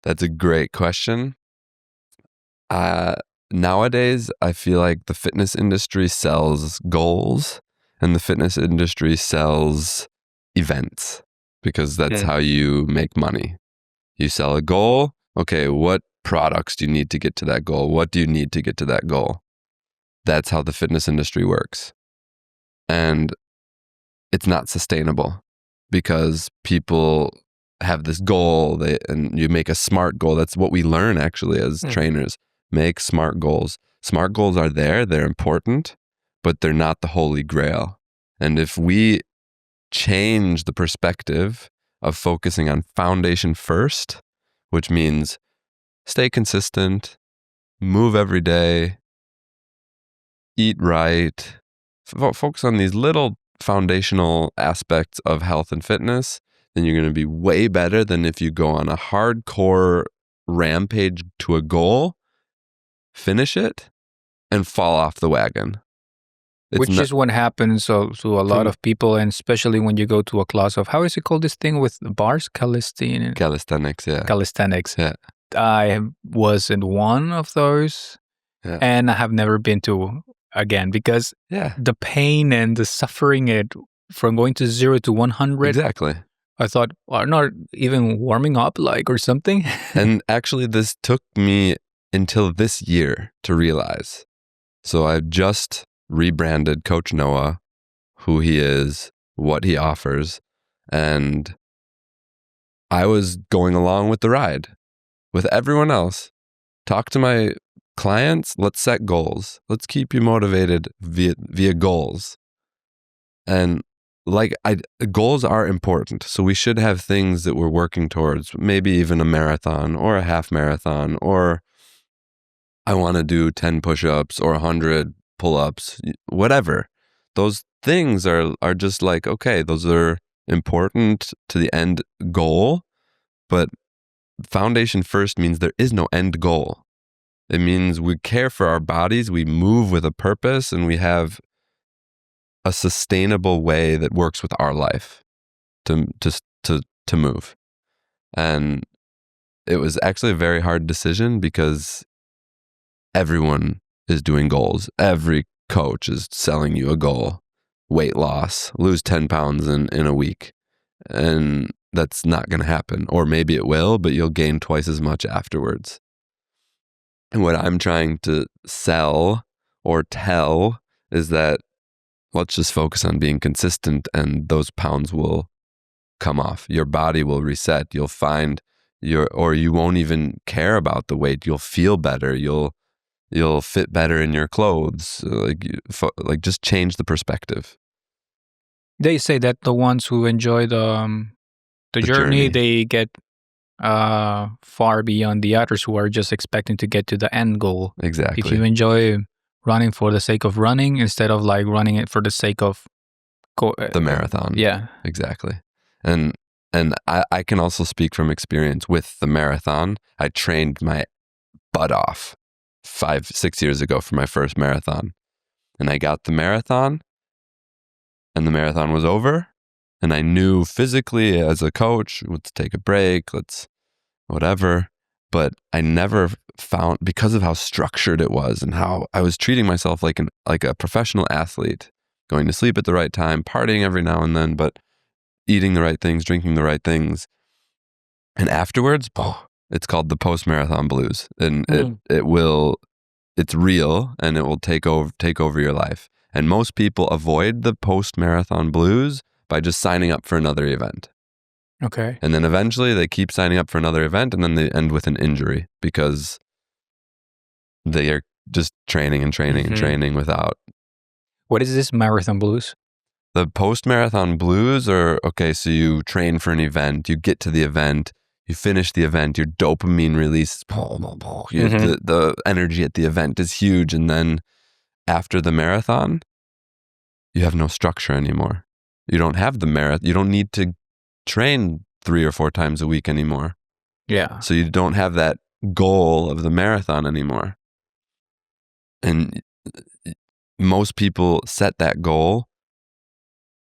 That's a great question. Nowadays, I feel like the fitness industry sells goals and the fitness industry sells events because that's how you make money. You sell a goal. Okay, what products do you need to get to that goal? What do you need to get to that goal? That's how the fitness industry works. And it's not sustainable because people have this goal and you make a SMART goal. That's what we learn actually as trainers. Make SMART goals. SMART goals are there. They're important, but they're not the holy grail. And if we change the perspective of focusing on foundation first, which means stay consistent, move every day, eat right, focus on these little foundational aspects of health and fitness, then you're going to be way better than if you go on a hardcore rampage to a goal, finish it, and fall off the wagon. Which is what happens to a lot of people, and especially when you go to a class of, how is it called, this thing with bars? Calisthenics, yeah. Calisthenics. Yeah. I was in one of those, and I have never been to again because the pain and the suffering from going to 0 to 100. Exactly. I thought, I'm not even warming up or something. And actually, this took me until this year to realize. So I just rebranded Coach Noah, who he is, what he offers, and I was going along with the ride with everyone else. Talk to my clients, let's set goals. Let's keep you motivated via goals. And goals are important. So we should have things that we're working towards, maybe even a marathon or a half marathon, or I want to do 10 push-ups or 100 pull-ups, whatever. Those things are just like, okay, those are important to the end goal, but foundation first means there is no end goal. It means we care for our bodies, we move with a purpose, and we have a sustainable way that works with our life to move. And it was actually a very hard decision because everyone is doing goals. Every coach is selling you a goal. Weight loss, lose 10 pounds in a week. And that's not going to happen. Or maybe it will, but you'll gain twice as much afterwards. And what I'm trying to sell or tell is that let's just focus on being consistent and those pounds will come off. Your body will reset. You'll find or you won't even care about the weight. You'll feel better. You'll fit better in your clothes. Like just change the perspective. They say that the ones who enjoy the journey, they get far beyond the others who are just expecting to get to the end goal. Exactly. If you enjoy running for the sake of running instead of like running it for the sake of the marathon. Yeah. Exactly. And I can also speak from experience with the marathon. I trained my butt off 5-6 years ago for my first marathon. And I got the marathon and the marathon was over. And I knew physically as a coach, let's take a break, let's whatever. But I never found, because of how structured it was and how I was treating myself like a professional athlete, going to sleep at the right time, partying every now and then, but eating the right things, drinking the right things. And afterwards, it's called the post-marathon blues. And it's real and it will take over your life. And most people avoid the post-marathon blues by just signing up for another event. Okay. And then eventually they keep signing up for another event and then they end with an injury because they are just training and training without. What is this marathon blues? The post-marathon blues are, okay, so you train for an event, you get to the event, you finish the event, your dopamine release, the energy at the event is huge. And then after the marathon, you have no structure anymore. You don't have the marathon. You don't need to train 3 or 4 times a week anymore. Yeah. So you don't have that goal of the marathon anymore. And most people set that goal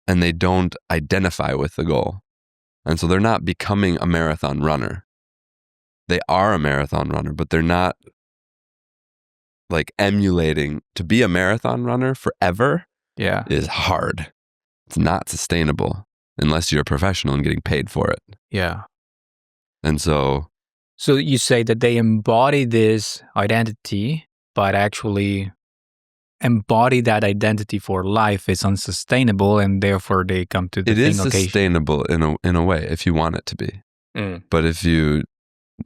and they don't identify with the goal. And so they're not becoming a marathon runner. They are a marathon runner, but they're not like emulating. To be a marathon runner forever is hard. It's not sustainable unless you're a professional and getting paid for it. Yeah. And so you say that they embody this identity, but actually embody that identity for life is unsustainable, and therefore they come to the thing. It is sustainable in a way if you want it to be. But if you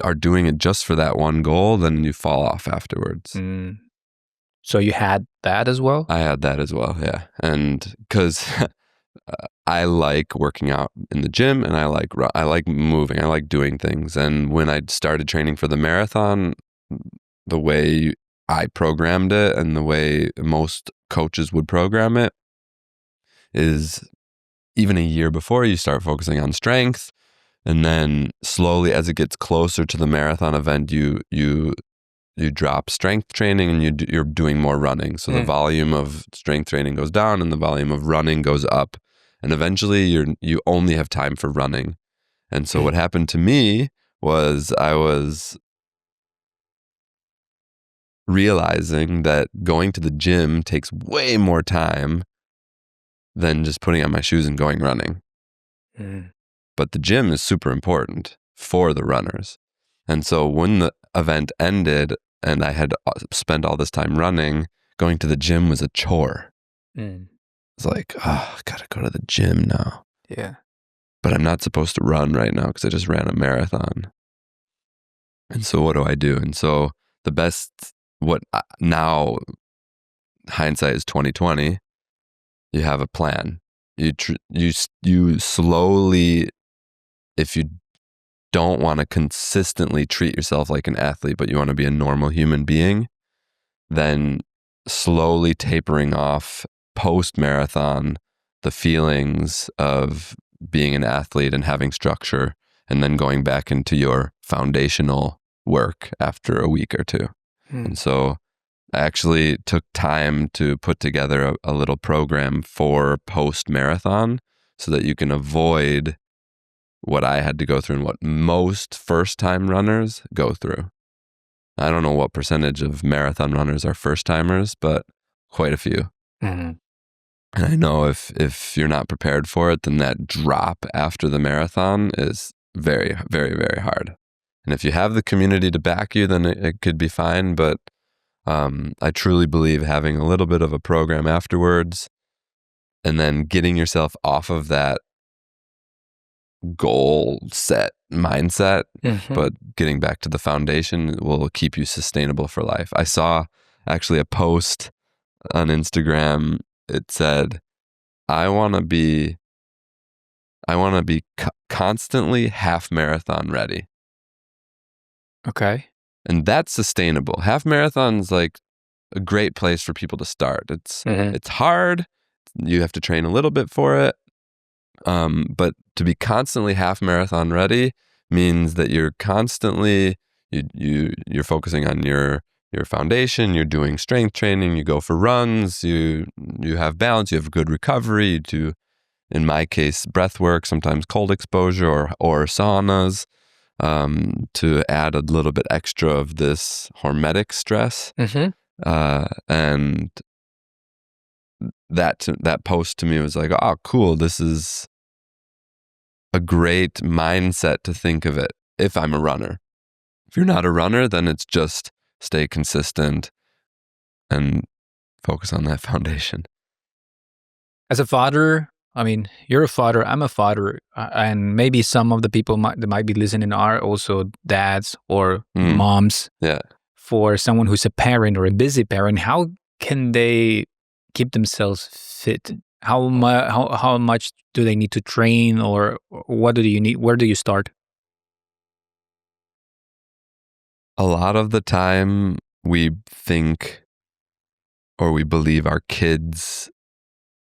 are doing it just for that one goal, then you fall off afterwards. So you had that as well? I had that as well, yeah. And because I like working out in the gym and I like moving, I like doing things. And when I started training for the marathon, the way I programmed it and the way most coaches would program it is even a year before you start focusing on strength. And then slowly as it gets closer to the marathon event, you drop strength training and you're doing more running. So the volume of strength training goes down and the volume of running goes up. And eventually you only have time for running. And so what happened to me was I was realizing that going to the gym takes way more time than just putting on my shoes and going running. But the gym is super important for the runners. And so when the event ended and I had spent all this time running, going to the gym was a chore. It's like, I gotta go to the gym now. Yeah. But I'm not supposed to run right now because I just ran a marathon. And so what do I do? And so the best, now hindsight is 2020. You have a plan. You slowly, if you don't want to consistently treat yourself like an athlete, but you want to be a normal human being, then slowly tapering off post-marathon the feelings of being an athlete and having structure, and then going back into your foundational work after a week or two. And so I actually took time to put together a little program for post-marathon so that you can avoid what I had to go through and what most first-time runners go through. I don't know what percentage of marathon runners are first-timers, but quite a few. Mm-hmm. And I know if you're not prepared for it, then that drop after the marathon is very, very, very hard. And if you have the community to back you, then it could be fine. But I truly believe having a little bit of a program afterwards and then getting yourself off of that goal set mindset, but getting back to the foundation will keep you sustainable for life. I saw actually a post on Instagram. It said, I want to be constantly half marathon ready. Okay. And that's sustainable. Half marathon's like a great place for people to start. It's hard. You have to train a little bit for it. But to be constantly half marathon ready means that you're constantly you're focusing on your foundation. You're doing strength training. You go for runs. You have balance. You have good recovery. You do, in my case, breath work. Sometimes cold exposure or saunas to add a little bit extra of this hormetic stress. And that post to me was like, oh, cool. This is a great mindset to think of it if I'm a runner. If you're not a runner, then it's just stay consistent and focus on that foundation. As a father, I mean, you're a father, I'm a father, and maybe some of the people that might be listening are also dads or moms. Yeah. For someone who's a parent or a busy parent, how can they keep themselves fit? How much do they need to train, or what do you need? Where do you start? A lot of the time we think or we believe our kids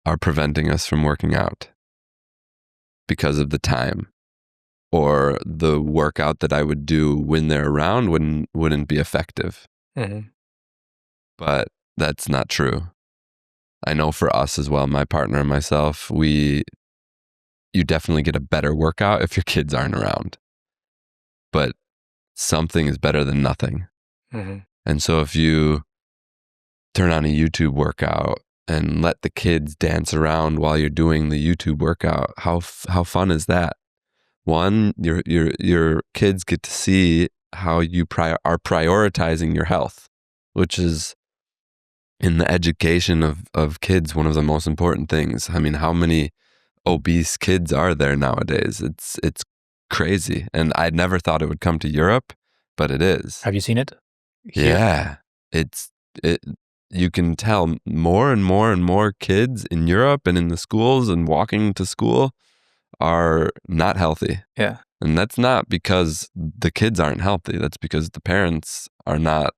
are preventing us from working out because of the time, or the workout that I would do when they're around wouldn't be effective. But that's not true. I know for us as well, my partner and myself, you definitely get a better workout if your kids aren't around. But something is better than nothing. And so if you turn on a YouTube workout and let the kids dance around while you're doing the YouTube workout, how fun is that? One, your kids get to see how you are prioritizing your health, which is in the education of kids one of the most important things. I mean, how many obese kids are there nowadays? It's crazy, and I'd never thought it would come to Europe, but it is. Have you seen it? Yeah, you can tell more and more and more kids in Europe and in the schools and walking to school are not healthy. Yeah. And that's not because the kids aren't healthy. That's because the parents are not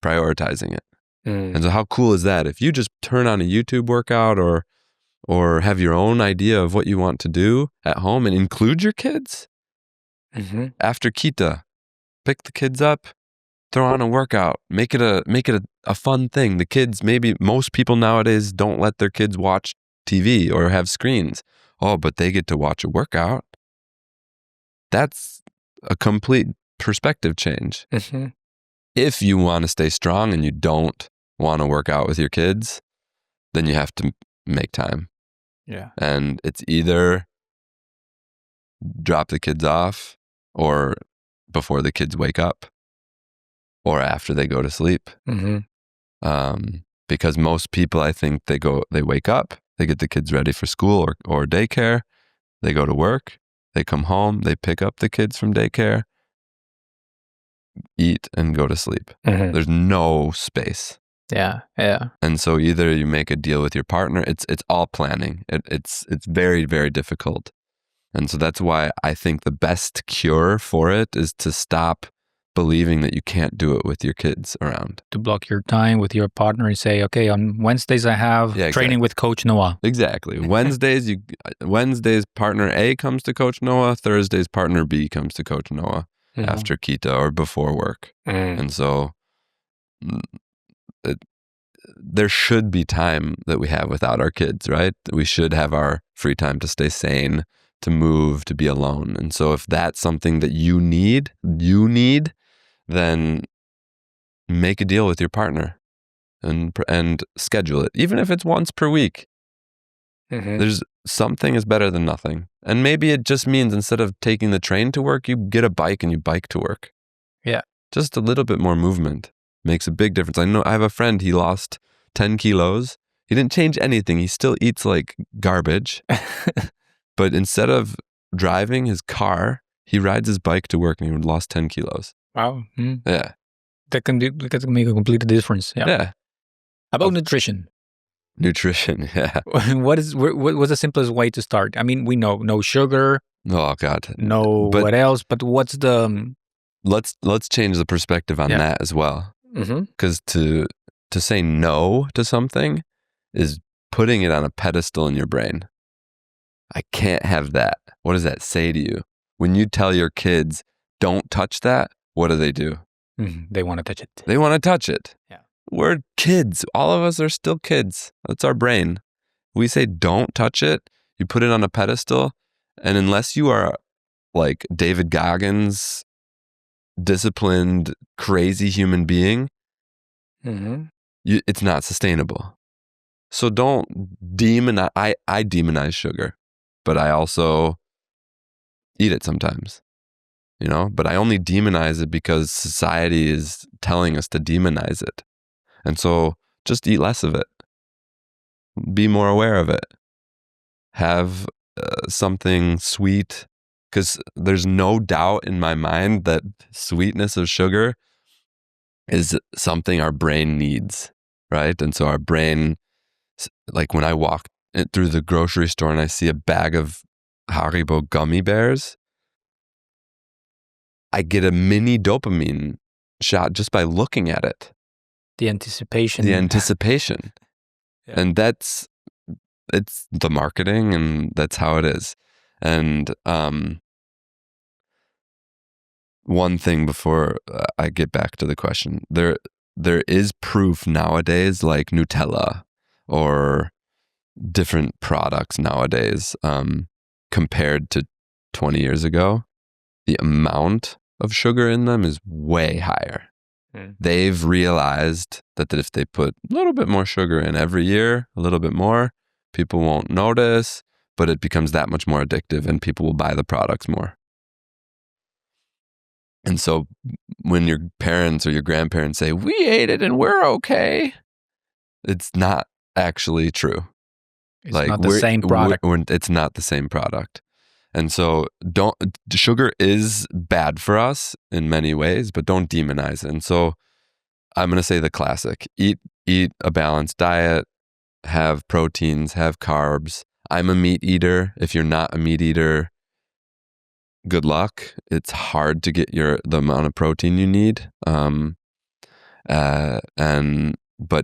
prioritizing it. And so how cool is that? If you just turn on a YouTube workout or have your own idea of what you want to do at home and include your kids after Kita, pick the kids up, throw on a workout, make it a fun thing. The kids, maybe most people nowadays don't let their kids watch TV or have screens. Oh, but they get to watch a workout. That's a complete perspective change. If you want to stay strong and you don't want to work out with your kids, then you have to make time. Yeah. And it's either drop the kids off or before the kids wake up or after they go to sleep. Because most people, I think they wake up, they get the kids ready for school or daycare, they go to work, they come home, they pick up the kids from daycare, eat and go to sleep. There's no space. Yeah. And so either you make a deal with your partner, it's all planning. It's very, very difficult. And so that's why I think the best cure for it is to stop believing that you can't do it with your kids around. To block your time with your partner and say, okay, on Wednesdays I have training with Coach Noah. Exactly. Wednesdays partner A comes to Coach Noah, Thursdays partner B comes to Coach Noah after Kita or before work. And so there should be time that we have without our kids, right? We should have our free time to stay sane, to move, to be alone. And so if that's something that you need, then make a deal with your partner and schedule it, even if it's once per week. There's something is better than nothing. And maybe it just means instead of taking the train to work, you get a bike and you bike to work. Yeah. Just a little bit more movement makes a big difference. I know I have a friend, he lost 10 kilos. He didn't change anything. He still eats like garbage. But instead of driving his car, he rides his bike to work and he lost 10 kilos. Wow. Yeah. That can make a complete difference. Yeah. About nutrition. Nutrition, yeah. What's the simplest way to start? I mean, we know no sugar. Oh God. What else? But what's the? Let's change the perspective on that as well. Because to say no to something is putting it on a pedestal in your brain. I can't have that. What does that say to you? When you tell your kids, don't touch that, what do? They want to touch it. They want to touch it. Yeah. We're kids. All of us are still kids. That's our brain. We say, don't touch it. You put it on a pedestal. And unless you are like David Goggins, disciplined, crazy human being, it's not sustainable. So don't demonize. I demonize sugar, but I also eat it sometimes, but I only demonize it because society is telling us to demonize it. And so just eat less of it. Be more aware of it. Have something sweet, because there's no doubt in my mind that sweetness of sugar is something our brain needs, right? And so our brain, like when I walk through the grocery store and I see a bag of Haribo gummy bears, I get a mini dopamine shot just by looking at it. The anticipation. Yeah. And it's the marketing, and that's how it is. And one thing before I get back to the question, there is proof nowadays, like Nutella or different products nowadays, compared to 20 years ago, the amount of sugar in them is way higher. They've realized that if they put a little bit more sugar in every year, a little bit more, people won't notice, but it becomes that much more addictive and people will buy the products more. And so when your parents or your grandparents say, we ate it and we're okay, it's not actually true. It's not the same product. It's not the same product. And so sugar is bad for us in many ways, but don't demonize it. And so I'm going to say the classic, eat a balanced diet, have proteins, have carbs. I'm a meat eater. If you're not a meat eater, good luck. It's hard to get the amount of protein you need. But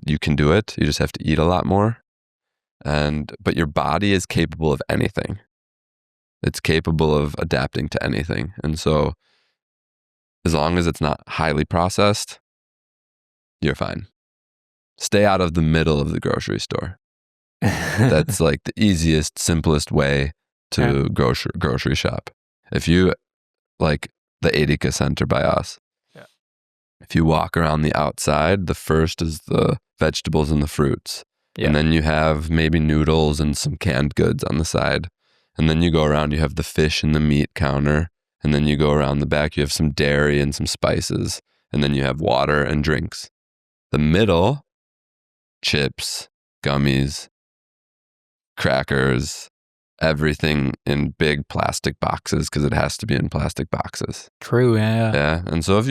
you can do it. You just have to eat a lot more. But your body is capable of anything. It's capable of adapting to anything. And so as long as it's not highly processed, you're fine. Stay out of the middle of the grocery store. That's like the easiest, simplest way to grocery shop. If you like the Edeka Center by us, if you walk around the outside, the first is the vegetables and the fruits. And then you have maybe noodles and some canned goods on the side. And then you go around, you have the fish and the meat counter. And then you go around the back, you have some dairy and some spices. And then you have water and drinks. The middle, chips, gummies, crackers, everything in big plastic boxes, because it has to be in plastic boxes. True, yeah. Yeah. And so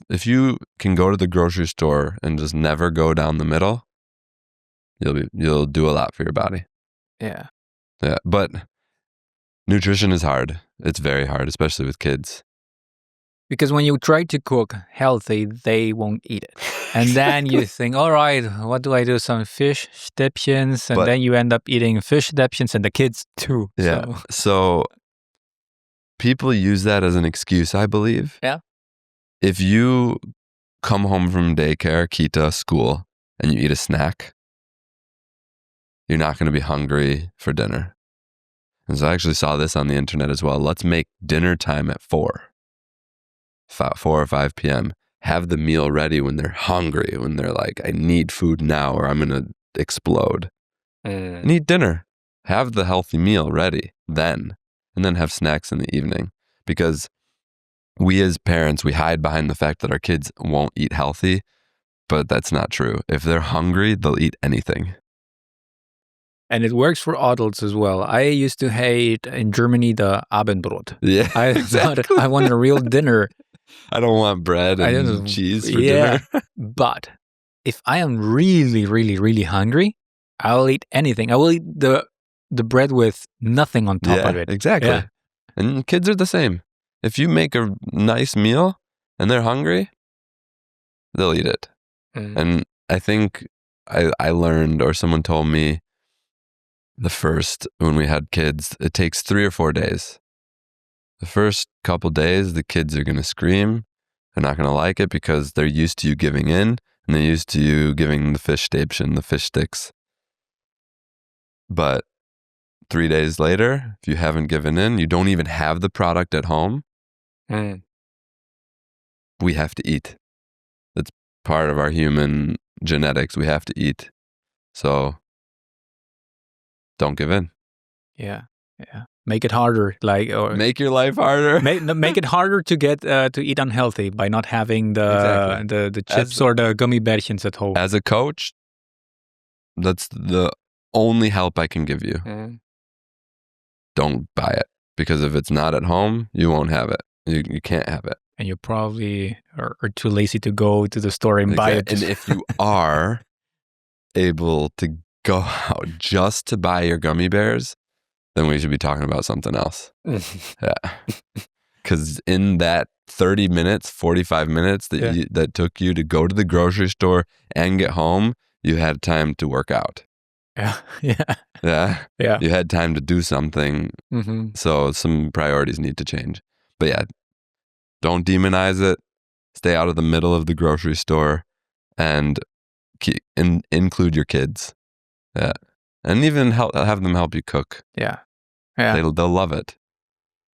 if you can go to the grocery store and just never go down the middle, you'll do a lot for your body. Yeah. Yeah, but nutrition is hard. It's very hard, especially with kids. Because when you try to cook healthy, they won't eat it. And then you think, all right, what do I do? Some fish stäbchens. And then you end up eating fish stäbchens and the kids too. Yeah. So people use that as an excuse, I believe. Yeah. If you come home from daycare, kita, school, and you eat a snack, you're not going to be hungry for dinner. And so I actually saw this on the internet as well. Let's make dinner time at 4 or 5 p.m. Have the meal ready when they're hungry, when they're like, I need food now or I'm going to explode. And eat dinner. Have the healthy meal ready then, and then have snacks in the evening. Because we as parents, we hide behind the fact that our kids won't eat healthy, but that's not true. If they're hungry, they'll eat anything. And it works for adults as well. I used to hate in Germany the Abendbrot. Yeah, I exactly. thought I want a real dinner. I don't want bread and cheese for dinner. But if I am really, really, really hungry, I'll eat anything. I will eat the bread with nothing on top of it. Exactly. Yeah. And kids are the same. If you make a nice meal and they're hungry, they'll eat it. And I think I learned, or someone told me, when we had kids, it takes 3 or 4 days. The first couple days, the kids are going to scream. They're not going to like it because they're used to you giving in, and they're used to you giving the fish station, the fish sticks. But 3 days later, if you haven't given in, you don't even have the product at home, we have to eat. It's part of our human genetics. We have to eat. So don't give in. Yeah. Make it harder, make your life harder. Make it harder to get to eat unhealthy by not having the chips or the gummy bärchens at home. As a coach, that's the only help I can give you. Don't buy it, because if it's not at home, you won't have it. You can't have it. And you probably are too lazy to go to the store and buy it. And if you are able to go out just to buy your gummy bears, then we should be talking about something else. Yeah. Because in that 30 minutes, 45 minutes that took you to go to the grocery store and get home, you had time to work out. Yeah. You had time to do something. So some priorities need to change. But yeah, don't demonize it. Stay out of the middle of the grocery store and include your kids. Yeah. And even have them help you cook. Yeah. They'll love it.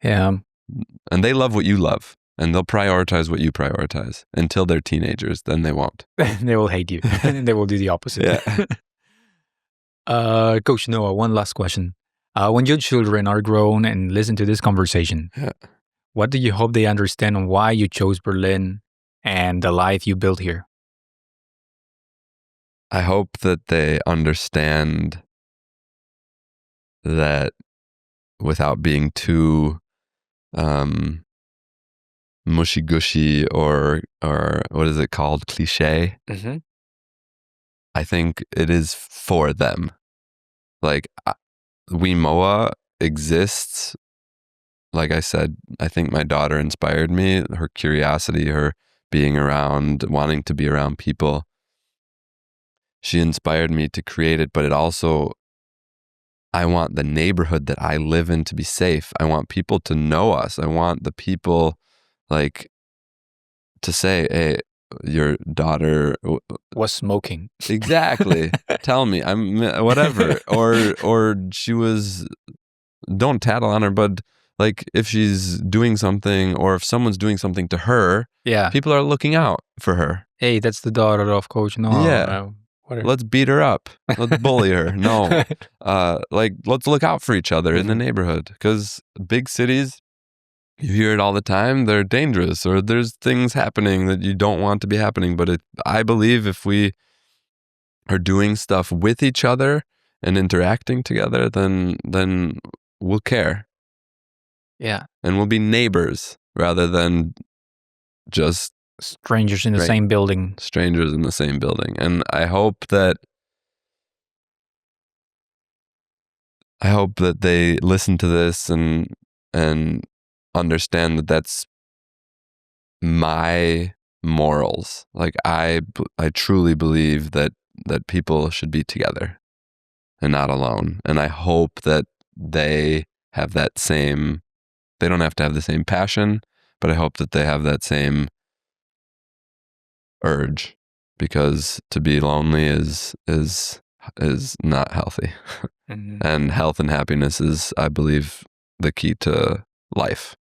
Yeah. And they love what you love. And they'll prioritize what you prioritize until they're teenagers. Then they won't. They will hate you. And they will do the opposite. Yeah. Coach Noah, one last question. When your children are grown and listen to this conversation, what do you hope they understand on why you chose Berlin and the life you built here? I hope that they understand that without being too mushy-gushy or what is it called? Cliche. I think it is for them. Like, WeMoa exists. Like I said, I think my daughter inspired me. Her curiosity, her being around, wanting to be around people. She inspired me to create it, but it also, I want the neighborhood that I live in to be safe. I want people to know us. I want the people to say, hey, your daughter was smoking. Exactly. Tell me, I'm whatever. Or she was, don't tattle on her, but like if she's doing something or if someone's doing something to her, people are looking out for her. Hey, that's the daughter of Coach Noah. Yeah. Let's beat her up. Let's bully her. No. Let's look out for each other in the neighborhood, because big cities, you hear it all the time, they're dangerous or there's things happening that you don't want to be happening. But I believe if we are doing stuff with each other and interacting together, then we'll care. Yeah. And we'll be neighbors rather than just strangers in the same building. Strangers in the same building. And I hope that they listen to this and understand that that's my morals. Like I truly believe that people should be together and not alone. And I hope that they have that same, they don't have to have the same passion, but I hope that they have that same urge because to be lonely is not healthy. And health and happiness is, I believe, the key to life.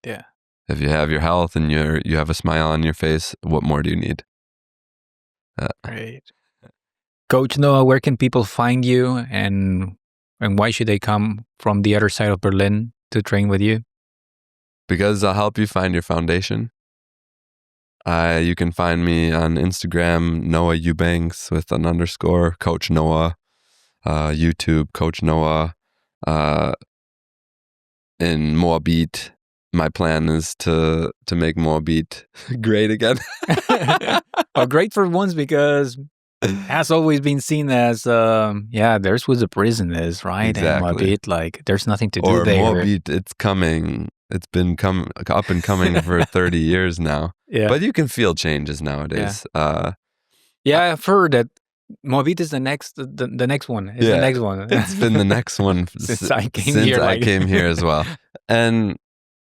Yeah. If you have your health and you have a smile on your face, what more do you need? Great. Coach Noah, where can people find you, and why should they come from the other side of Berlin to train with you? Because I'll help you find your foundation. You can find me on Instagram, Noah Eubanks with an _, Coach Noah, YouTube, Coach Noah. In Moabit, my plan is to make Moabit great again. Oh, great for once, because it has always been seen as, there's where the prison is, right? Exactly. And Moabit, like, there's nothing to do or there. Moabit, it's coming. It's been up and coming for 30 years now. Yeah. But you can feel changes nowadays. Yeah, I've heard that Moabit is the next one. It's the next one. It's been the next one since I came here as well. And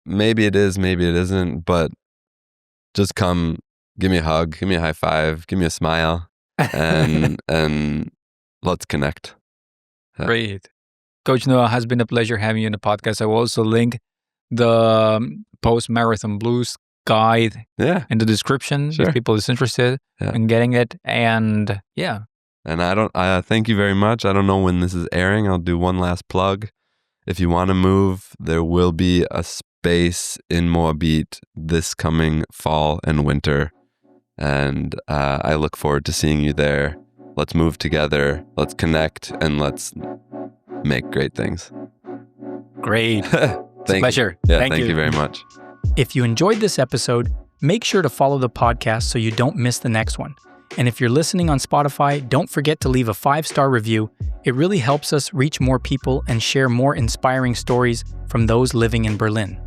maybe it is, maybe it isn't, but just come, give me a hug, give me a high five, give me a smile, and let's connect. Great. Coach Noah, has been a pleasure having you in the podcast. I will also link the post-marathon blues guide in the description if people is interested in getting it. And and I thank you very much. I don't know when this is airing. I'll do one last plug. If you want to move, there will be a space in Moabit this coming fall and winter, and I look forward to seeing you there. Let's move together, let's connect, and let's make great things. Great. It's a pleasure. Thank you very much. If you enjoyed this episode, make sure to follow the podcast so you don't miss the next one. And if you're listening on Spotify, don't forget to leave a 5-star review. It really helps us reach more people and share more inspiring stories from those living in Berlin.